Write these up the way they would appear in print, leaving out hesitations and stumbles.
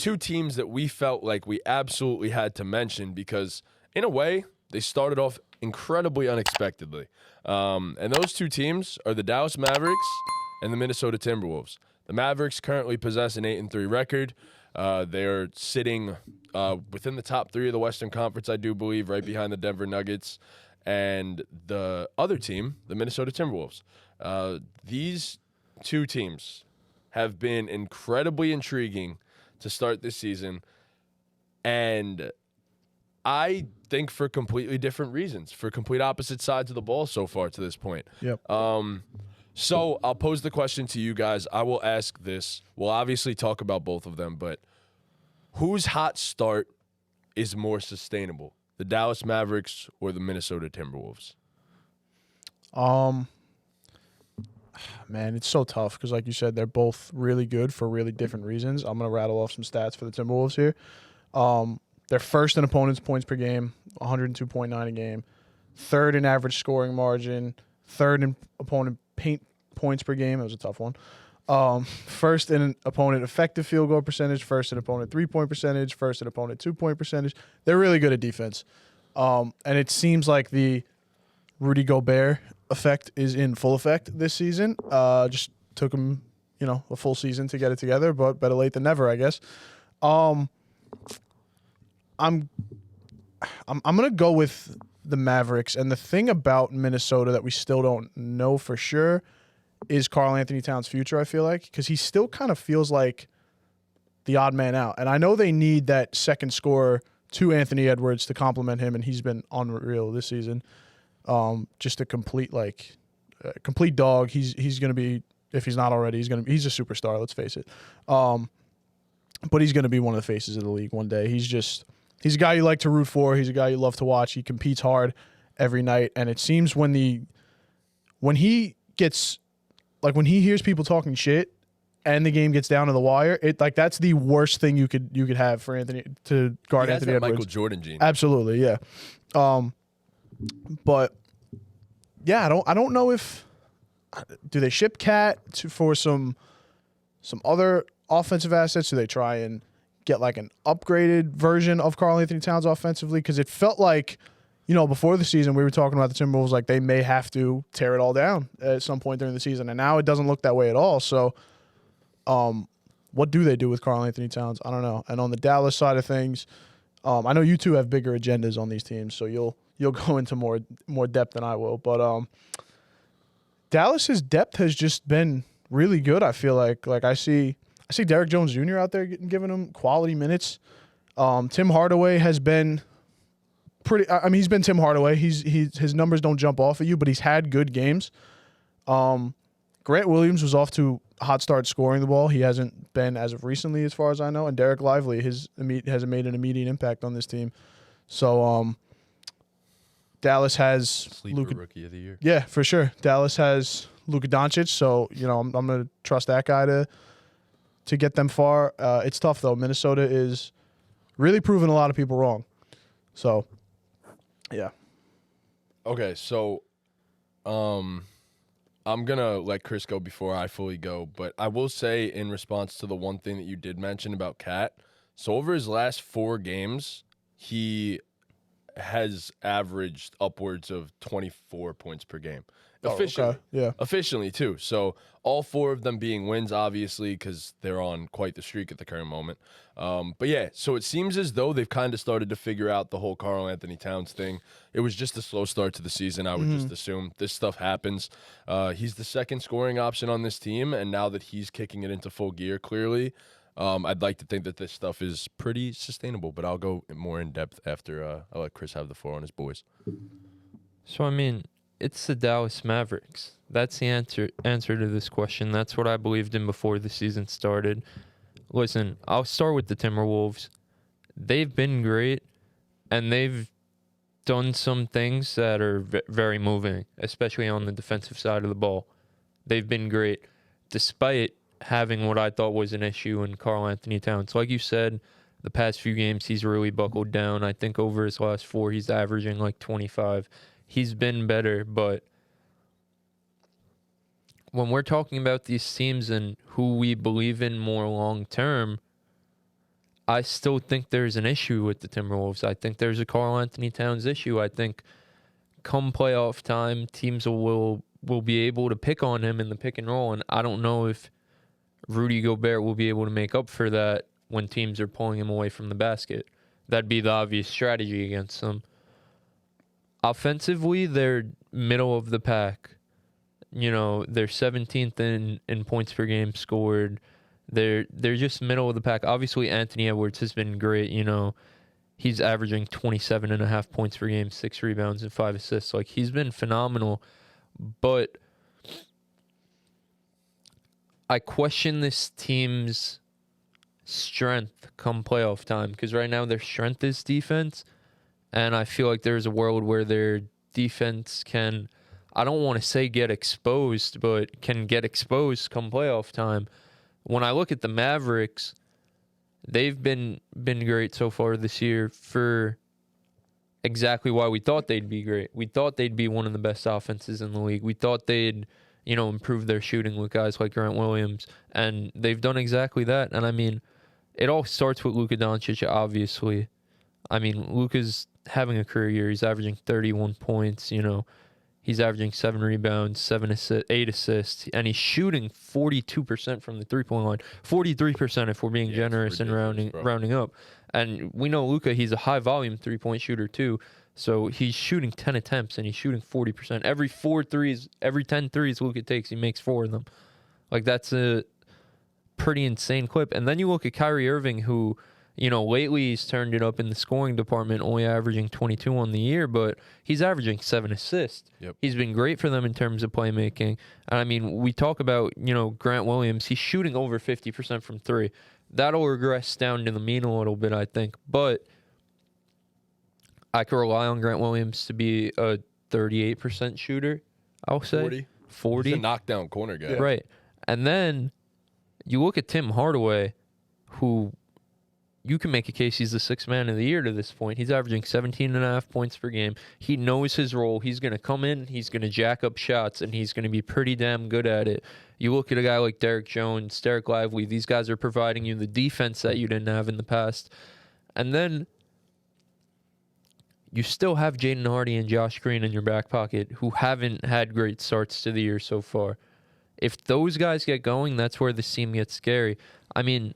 two teams that we felt like we absolutely had to mention because, in a way, they started off incredibly unexpectedly. And those two teams are the Dallas Mavericks and the Minnesota Timberwolves. The Mavericks currently possess an 8-3 record. They're sitting within the top 3 of the Western Conference, I do believe, right behind the Denver Nuggets and the other team, the Minnesota Timberwolves. These two teams have been incredibly intriguing to start this season, and I think for completely different reasons, for complete opposite sides of the ball so far to this point. Yep. So I'll pose the question to you guys. I will ask this. We'll obviously talk about both of them, but whose hot start is more sustainable, the Dallas Mavericks or the Minnesota Timberwolves? Man, it's so tough because, like you said, they're both really good for really different reasons. I'm going to rattle off some stats for the Timberwolves here. They're first in opponents' points per game, 102.9 a game. Third in average scoring margin. Third in opponent paint points per game. That was a tough one. First in opponent effective field goal percentage. First in opponent three-point percentage. First in opponent two-point percentage. They're really good at defense. And it seems like the Rudy Gobert effect is in full effect this season. Just took him, a full season to get it together, but better late than never, I guess. I'm gonna go with the Mavericks, and the thing about Minnesota that we still don't know for sure is Karl Anthony Towns' future. I feel like because he still kind of feels like the odd man out, and I know they need that second scorer to Anthony Edwards to complement him, and he's been unreal this season. Just a complete dog. He's gonna be, if he's not already, he's a superstar. Let's face it. But he's gonna be one of the faces of the league one day. He's a guy you like to root for. He's a guy you love to watch. He competes hard every night, and it seems when he hears people talking shit and the game gets down to the wire, that's the worst thing you could have for Anthony to guard He has Anthony that Edwards. Michael Jordan gene. Absolutely, yeah. But yeah, I don't know if do they ship Cat for some other offensive assets? Do they try and get like an upgraded version of Karl Anthony Towns offensively? Because it felt like, before the season we were talking about the Timberwolves like they may have to tear it all down at some point during the season, and now it doesn't look that way at all. So, what do they do with Karl Anthony Towns? I don't know. And on the Dallas side of things, I know you two have bigger agendas on these teams, so you'll go into more depth than I will. But Dallas's depth has just been really good. I feel like I see Derek Jones Jr. out there giving him quality minutes. Tim Hardaway has been he's been Tim Hardaway. His numbers don't jump off at you, but he's had good games. Grant Williams was off to a hot start scoring the ball. He hasn't been as of recently, as far as I know. And Derek Lively has made an immediate impact on this team. So Dallas has Sleeper rookie of the year. Yeah, for sure. Dallas has Luka Doncic, so I'm going to trust that guy to get them far. It's tough though. Minnesota is really proving a lot of people wrong. So, yeah. Okay, so I'm going to let Chris go before I fully go, but I will say in response to the one thing that you did mention about Cat, so over his last 4 games, he has averaged upwards of 24 points per game. Efficiently. Okay. Yeah. Efficiently, too. So all 4 of them being wins, obviously, because they're on quite the streak at the current moment. But yeah, so it seems as though they've kind of started to figure out the whole Karl Anthony Towns thing. It was just a slow start to the season. I would just assume this stuff happens. He's the second scoring option on this team, and now that he's kicking it into full gear, clearly, I'd like to think that this stuff is pretty sustainable, but I'll go more in depth after I let Chris have the floor on his boys. So, it's the Dallas Mavericks. That's the answer to this question. That's what I believed in before the season started. Listen, I'll start with the Timberwolves. They've been great, and they've done some things that are very moving, especially on the defensive side of the ball. They've been great, despite having what I thought was an issue in Karl Anthony Towns. Like you said, the past few games, he's really buckled down. I think over his last 4, he's averaging like 25. He's been better, but when we're talking about these teams and who we believe in more long-term, I still think there's an issue with the Timberwolves. I think there's a Karl Anthony Towns issue. I think come playoff time, teams will be able to pick on him in the pick and roll, and I don't know if Rudy Gobert will be able to make up for that when teams are pulling him away from the basket. That'd be the obvious strategy against them. Offensively, they're middle of the pack. You know, they're 17th in points per game scored. They're just middle of the pack. Obviously, Anthony Edwards has been great. You know, he's averaging 27.5 points per game, 6 rebounds, and 5 assists. Like, he's been phenomenal. But I question this team's strength come playoff time, because right now their strength is defense, and I feel like there's a world where their defense can, I don't want to say get exposed, but can get exposed come playoff time. When I look at the Mavericks, they've been great so far this year for exactly why we thought they'd be great. We thought they'd be one of the best offenses in the league. We thought they'd, you know, improve their shooting with guys like Grant Williams, and they've done exactly that. And I mean, it all starts with Luka Doncic, obviously. I mean, Luka's having a career year. He's averaging 31 points, you know. He's averaging 7 rebounds, 8 assists, and he's shooting 42% from the three-point line. 43% if we're being generous and rounding up. And we know Luka, he's a high-volume three-point shooter too. So he's shooting 10 attempts, and he's shooting 40%. Every 10 threes Luka takes, he makes 4 of them. Like, that's a pretty insane clip. And then you look at Kyrie Irving, who, you know, lately he's turned it up in the scoring department, only averaging 22 on the year, but he's averaging 7 assists. Yep. He's been great for them in terms of playmaking. And I mean, we talk about, you know, Grant Williams. He's shooting over 50% from 3. That'll regress down to the mean a little bit, I think. But I could rely on Grant Williams to be a 38% shooter, I'll say. 40. He's a knockdown corner guy. Right. And then you look at Tim Hardaway, who you can make a case he's the 6th man of the year to this point. He's averaging 17.5 points per game. He knows his role. He's going to come in, he's going to jack up shots, and he's going to be pretty damn good at it. You look at a guy like Derek Jones, Derek Lively, these guys are providing you the defense that you didn't have in the past. And then you still have Jaden Hardy and Josh Green in your back pocket, who haven't had great starts to the year so far. If those guys get going, that's where the team gets scary. I mean,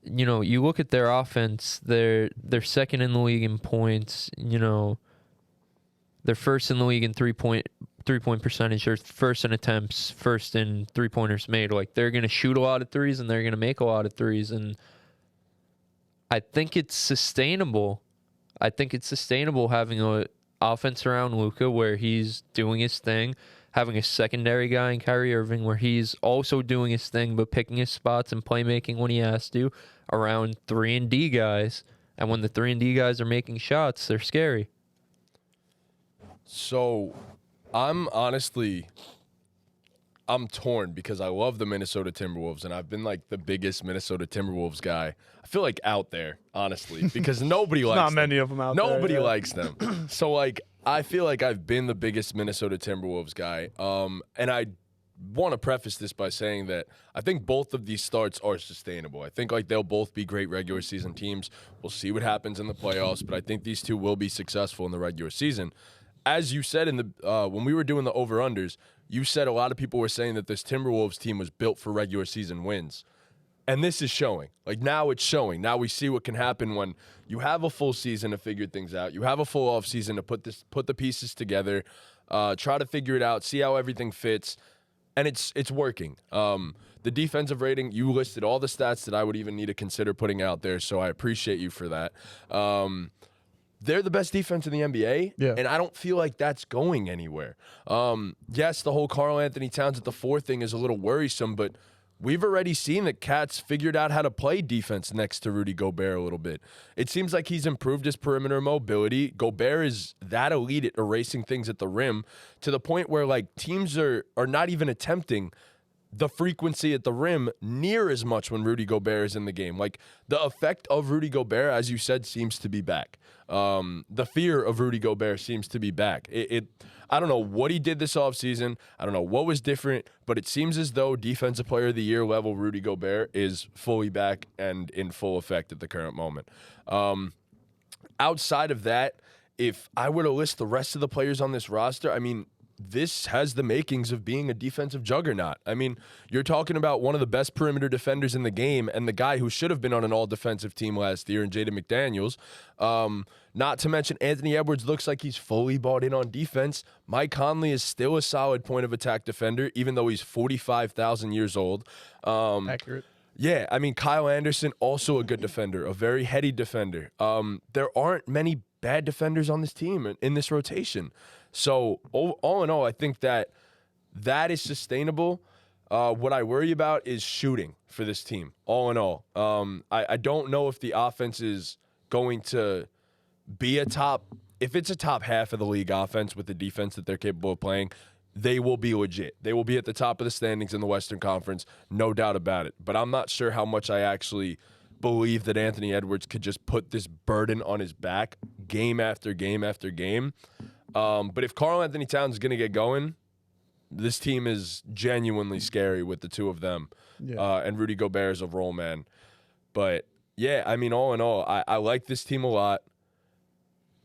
you know, you look at their offense, they're second in the league in points, you know, they're first in the league in three-point percentage, or first in attempts, first in three-pointers made. Like, they're going to shoot a lot of threes, and they're going to make a lot of threes, and I think it's sustainable. I think it's sustainable having an offense around Luka where he's doing his thing, having a secondary guy in Kyrie Irving where he's also doing his thing but picking his spots and playmaking when he has to, around 3-and-D guys. And when the 3-and-D guys are making shots, they're scary. So I'm torn because I love the Minnesota Timberwolves, and I've been like the biggest Minnesota Timberwolves guy. I feel like out there, honestly, because nobody likes Not them. many of them out there. Nobody likes them. So like, I feel like I've been the biggest Minnesota Timberwolves guy. And I want to preface this by saying that I think both of these starts are sustainable. I think like they'll both be great regular season teams. We'll see what happens in the playoffs, but I think these two will be successful in the regular season. As you said in the when we were doing the over-unders, you said a lot of people were saying that this Timberwolves team was built for regular season wins. And this is showing. Like, now it's showing. Now we see what can happen when you have a full season to figure things out. You have a full off season to put the pieces together, try to figure it out, see how everything fits, and it's working. The defensive rating, you listed all the stats that I would even need to consider putting out there, so I appreciate you for that. They're the best defense in the NBA, and I don't feel like that's going anywhere. Yes, the whole Karl Anthony Towns at the 4 thing is a little worrisome, but we've already seen that Cat's figured out how to play defense next to Rudy Gobert a little bit. It seems like he's improved his perimeter mobility. Gobert is that elite at erasing things at the rim to the point where like teams are not even attempting the frequency at the rim near as much when Rudy Gobert is in the game. Like, the effect of Rudy Gobert, as you said, seems to be back. The fear of Rudy Gobert seems to be back. I don't know what he did this offseason. I don't know what was different, but it seems as though Defensive Player of the Year level Rudy Gobert is fully back and in full effect at the current moment. Outside of that, if I were to list the rest of the players on this roster, I mean, this has the makings of being a defensive juggernaut. I mean, you're talking about one of the best perimeter defenders in the game and the guy who should have been on an all-defensive team last year in Jaden McDaniels. Not to mention Anthony Edwards looks like he's fully bought in on defense. Mike Conley is still a solid point of attack defender, even though he's 45,000 years old. Accurate. Yeah, I mean, Kyle Anderson, also a good defender, a very heady defender. There aren't many bad defenders on this team in this rotation. So, all in all, I think that is sustainable. What I worry about is shooting for this team, all in all. I don't know if the offense is going to be if it's a top half of the league offense with the defense that they're capable of playing, they will be legit. They will be at the top of the standings in the Western Conference, no doubt about it. But I'm not sure how much I actually believe that Anthony Edwards could just put this burden on his back game after game after game. But if Karl Anthony Towns is going to get going, this team is genuinely scary with the two of them. Yeah. And Rudy Gobert is a role man. But, yeah, I mean, all in all, I like this team a lot.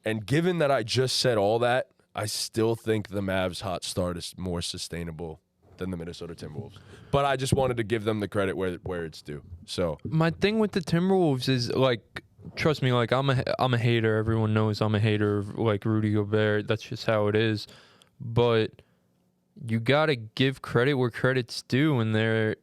And given that I just said all that, I still think the Mavs' hot start is more sustainable than the Minnesota Timberwolves. But I just wanted to give them the credit where it's due. So my thing with the Timberwolves is, like, trust me, like, I'm a hater. Everyone knows I'm a hater of, like, Rudy Gobert. That's just how it is. But you got to give credit where credit's due, and they're,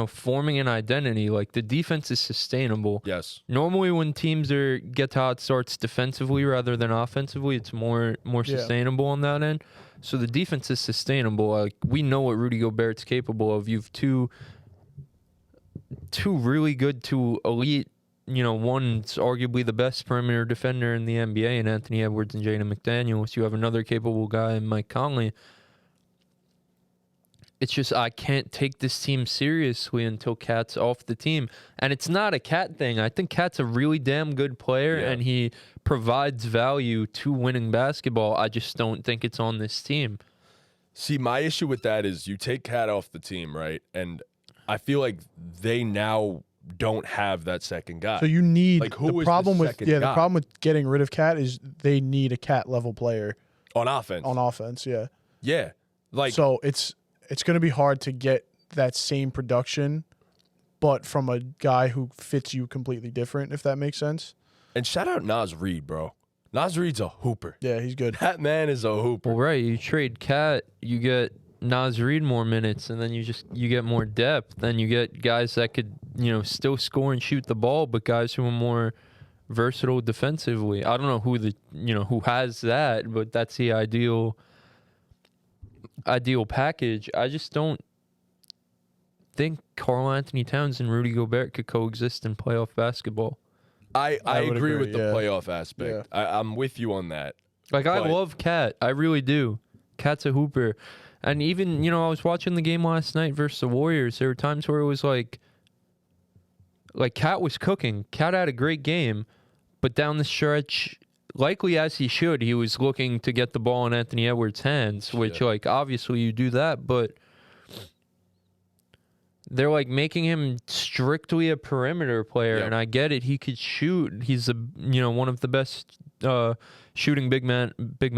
forming an identity. Like, the defense is sustainable. Yes. Normally when teams get to hot starts defensively rather than offensively, it's more sustainable on that end. So the defense is sustainable. Like, we know what Rudy Gobert's capable of. You've two really good to elite, one's arguably the best perimeter defender in the NBA in Anthony Edwards and Jaden McDaniels. You have another capable guy in Mike Conley. It's just I can't take this team seriously until Cat's off the team. And it's not a Cat thing. I think Cat's a really damn good player, and he provides value to winning basketball. I just don't think it's on this team. See, my issue with that is you take Cat off the team, right? And I feel like they now don't have that second guy. So you need like, who the is problem the with second guy? The problem with getting rid of Cat is they need a Cat level player on offense. Yeah. Yeah. Like, so it's going to be hard to get that same production, but from a guy who fits you completely different, if that makes sense. And shout out Naz Reid, bro. Naz Reid's a hooper. Yeah, he's good. That man is a hooper. Well, right. You trade Cat, you get Naz Reid more minutes, and then you get more depth. Then you get guys that could, still score and shoot the ball, but guys who are more versatile defensively. I don't know who has that, but that's the ideal package. I just don't think Karl Anthony Towns and Rudy Gobert could coexist in playoff basketball. I agree with the playoff aspect. Yeah. I'm with you on that. Like, I love Cat. I really do. Cat's a hooper. And even, I was watching the game last night versus the Warriors. There were times where it was like Cat was cooking. Cat had a great game, but down the stretch, likely as he should, he was looking to get the ball in Anthony Edwards' hands, which, obviously you do that, but they're, making him strictly a perimeter player, and I get it. He could shoot. He's, one of the best shooting big men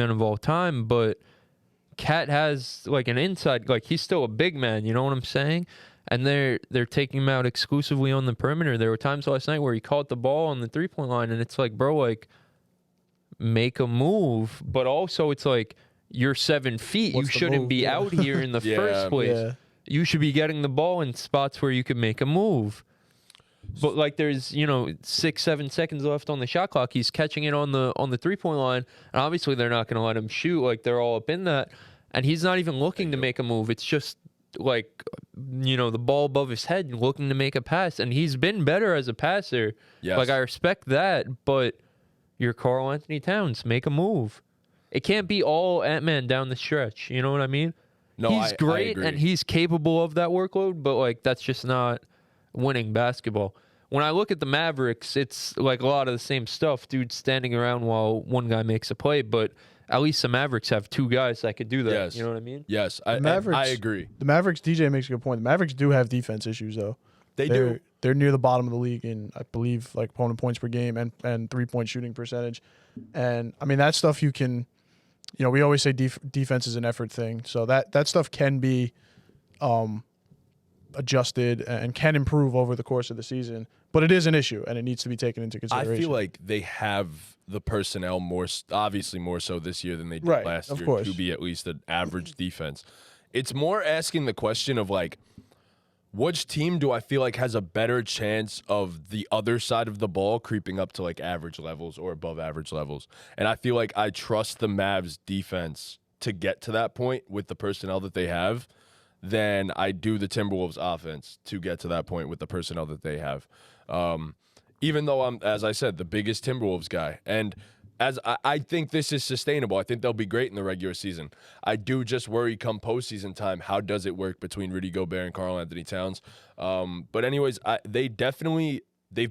of all time, but Cat has, an inside, he's still a big man, you know what I'm saying? And they're taking him out exclusively on the perimeter. There were times last night where he caught the ball on the three-point line, and it's like, bro, make a move, but also it's like, you're 7 feet. You shouldn't be out here in the first place. Yeah. You should be getting the ball in spots where you can make a move. But there's 6-7 seconds left on the shot clock. He's catching it on the 3-point line, and obviously they're not going to let him shoot. They're all up in that, and he's not even looking to make a move. It's just the ball above his head, looking to make a pass, and he's been better as a passer. Yes. I respect that, but you're Karl Anthony Towns. Make a move. It can't be all Ant-Man down the stretch. You know what I mean? No, he's I great agree. and he's capable of that workload, but like that's just not winning basketball. When I look at the Mavericks, it's like a lot of the same stuff, dude standing around while one guy makes a play, but at least the Mavericks have two guys that could do that. Yes. You know what I mean? Yes, The and Mavericks, I agree. The Mavericks, DJ makes a good point. The Mavericks do have defense issues, though. They do. They're near the bottom of the league in, I believe, like opponent points per game and 3-point shooting percentage. And, I mean, that stuff you can, we always say defense is an effort thing. So that stuff can be adjusted and can improve over the course of the season. But it is an issue, and it needs to be taken into consideration. I feel like they have the personnel obviously more so this year than they did Right, last of year course. to be at least an average defense. It's more asking the question of like, which team do I feel like has a better chance of the other side of the ball creeping up to like average levels or above average levels? And I feel like I trust the Mavs defense to get to that point with the personnel that they have than I do the Timberwolves offense to get to that point with the personnel that they have. Even though I'm, as I said, the biggest Timberwolves guy. And as I think this is sustainable. I think they'll be great in the regular season. I do just worry come postseason time, how does it work between Rudy Gobert and Karl Anthony Towns? But anyways, they've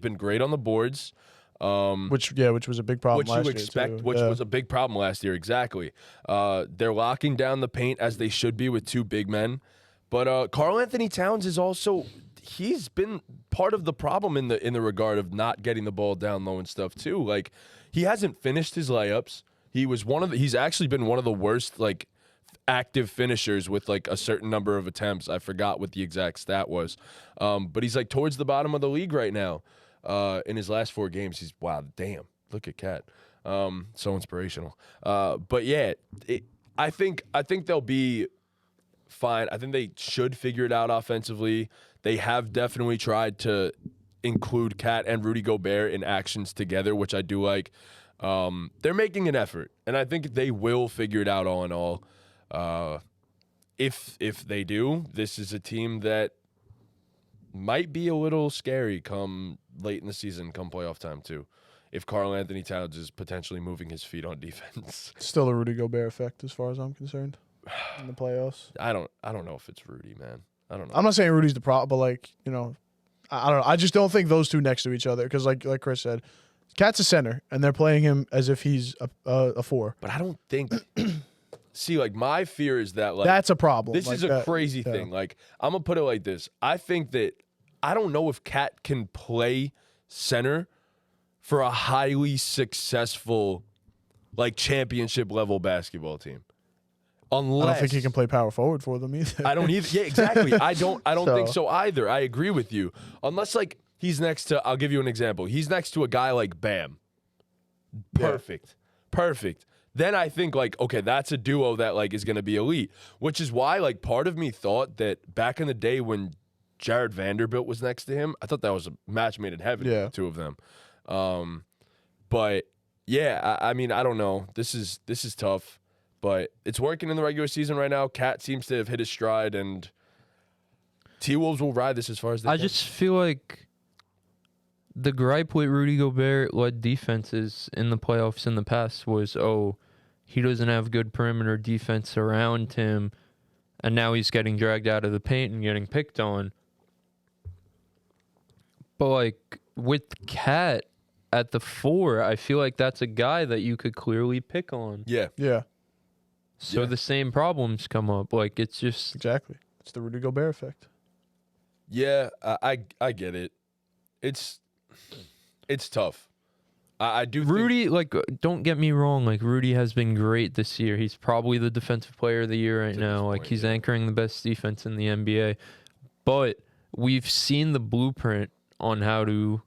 been great on the boards. Which was a big problem Which last you year, expect, too. which Yeah. was a big problem last year, exactly. They're locking down the paint as they should be with two big men. But Karl Anthony Towns is also he's been part of the problem in the regard of not getting the ball down low and stuff too. Like he hasn't finished his layups. He's actually been one of the worst like active finishers with like a certain number of attempts. I forgot what the exact stat was. But he's like towards the bottom of the league right now. In his last 4 games, he's wow, damn. Look at Cat. So inspirational. But yeah, I think they'll be fine. I think they should figure it out offensively. They have definitely tried to include Cat and Rudy Gobert in actions together, which I do like. They're making an effort, and I think they will figure it out all in all. If they do, this is a team that might be a little scary come late in the season, come playoff time too. If Karl Anthony Towns is potentially moving his feet on defense. Still a Rudy Gobert effect as far as I'm concerned in the playoffs. I don't know if it's Rudy, man. I don't know. I'm not saying Rudy's the problem, but like, I don't know. I just don't think those two next to each other because like Chris said, Cat's a center and they're playing him as if he's a 4. But I don't think see, like my fear is that like That's a problem. this Like is a that- crazy yeah. thing. Like I'm gonna put it like this. I think that I don't know if Cat can play center for a highly successful like championship level basketball team. Unless I don't think he can play power forward for them either. I don't either. Yeah, exactly. I don't think So- so either. I agree with you. Unless like he's next to I'll give you an example. He's next to a guy like Bam. Perfect. Perfect. Then I think like, okay, that's a duo that like is gonna be elite. Which is why like part of me thought that back in the day when Jared Vanderbilt was next to him, I thought that was a match made in heaven, Yeah. the two of them. But yeah, I mean, I don't know. This is tough. But it's working in the regular season right now. Cat seems to have hit his stride, and T-Wolves will ride this as far as they I can. just feel like the gripe with Rudy Gobert led defenses in the playoffs in the past was, he doesn't have good perimeter defense around him, and now he's getting dragged out of the paint and getting picked on. But like with Cat at the 4, I feel like that's a guy that you could clearly pick on. Yeah. Yeah, So Yeah. the same problems come up. Like it's just exactly. It's the Rudy Gobert effect. Yeah, I get it. It's tough. I do think Rudy, like, don't get me wrong. Like, Rudy has been great this year. He's probably the defensive player of the year right To now. this Like, point, he's yeah. anchoring the best defense in the NBA. But we've seen the blueprint on how to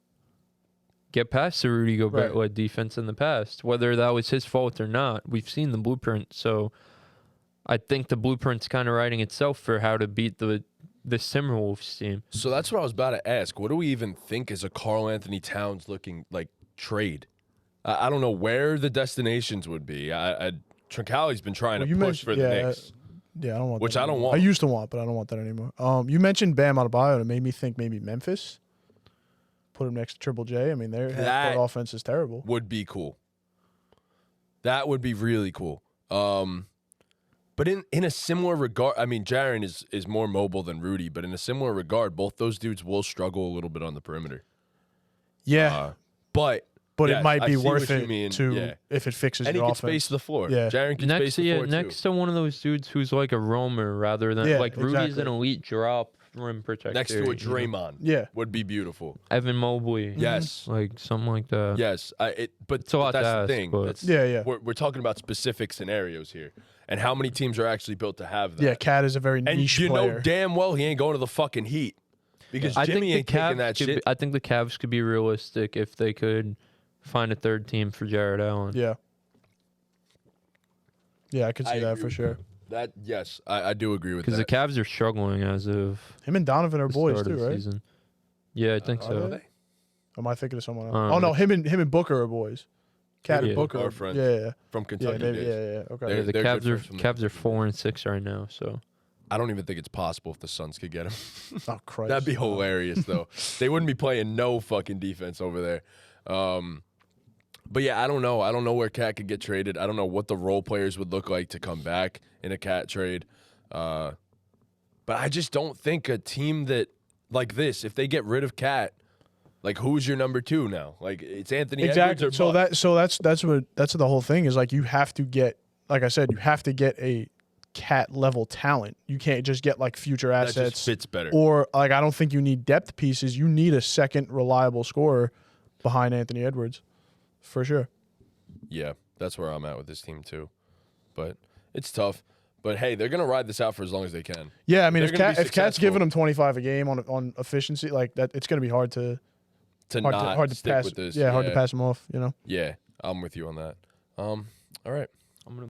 get past the Rudy Gobert-led defense in the past. Whether that was his fault or not, we've seen the blueprint. So I think the blueprint's kind of writing itself for how to beat the Timberwolves team. So that's what I was about to ask. What do we even think is a Karl Anthony Towns looking like trade? I don't know where the destinations would be. Trincali's been trying Well, to you push for the mentioned- Knicks. Yeah, I don't want Which that I don't anymore. want. I used to want, but I don't want that anymore. You mentioned Bam Adebayo, and it made me think maybe Memphis. Put him next to Triple J. I mean, their That- offense is terrible. Would be cool. That would be really cool. But in a similar regard, I mean, Jaren is more mobile than Rudy, but in a similar regard, both those dudes will struggle a little bit on the perimeter. Yeah. But it might I be see worth what you it mean. to if it fixes And he your can offense. space the floor. Yeah. Jaren can space the floor next too. to one of those dudes who's like a roamer rather than like Rudy's exactly. an elite drop rim protector. Next to a you know? Draymond. Yeah. Would be beautiful. Evan Mobley. Yes. Like something like that. Yes. But It's a lot that's to the ask, thing. but- That's, Yeah. We're talking about specific scenarios here. And how many teams are actually built to have that? Yeah, Cat is a very And niche you player. know damn well he ain't going to the fucking Heat. Because I Jimmy ain't think taking that shit. I think the Cavs could be realistic if they could find a third team for Jared Allen. Yeah. Yeah, I could see I that agree for with sure. That yes, I do agree with that. Because the Cavs are struggling as of Him and Donovan are the boys start too, of the right? season. Yeah, I think Are so. they? Or am I thinking of someone else? I don't Oh know. no, him and Booker are boys. Cat and Yeah. Booker Are are friends. Yeah. From Yeah, Kentucky maybe, days. yeah. Okay. Yeah, the They're good Cavs are friends from Cavs the- are 4-6 right now. So I don't even think it's possible if the Suns could get him. Oh Christ. That'd be hilarious though. They wouldn't be playing no fucking defense over there. But yeah, I don't know. I don't know where Cat could get traded. I don't know what the role players would look like to come back in a Cat trade. But I just don't think a team that like this, if they get rid of Cat, like who's your number 2 now? Like it's Anthony Edwards Exactly. or Buck. That's the whole thing is like you have to get, like I said, you have to get a Cat level talent. You can't just get like future that just assets fits better. or like I don't think you need depth pieces. You need a second reliable scorer behind Anthony Edwards. For sure. Yeah, that's where I'm at with this team too. But it's tough. But hey, they're gonna ride this out for as long as they can. Yeah, I mean, They're gonna be if Cat's successful. giving him 25 a game on efficiency like that, it's going to be hard to Hard to stick pass. with this. Yeah, hard to pass him off. You know. Yeah, I'm with you on that. All right. I'm gonna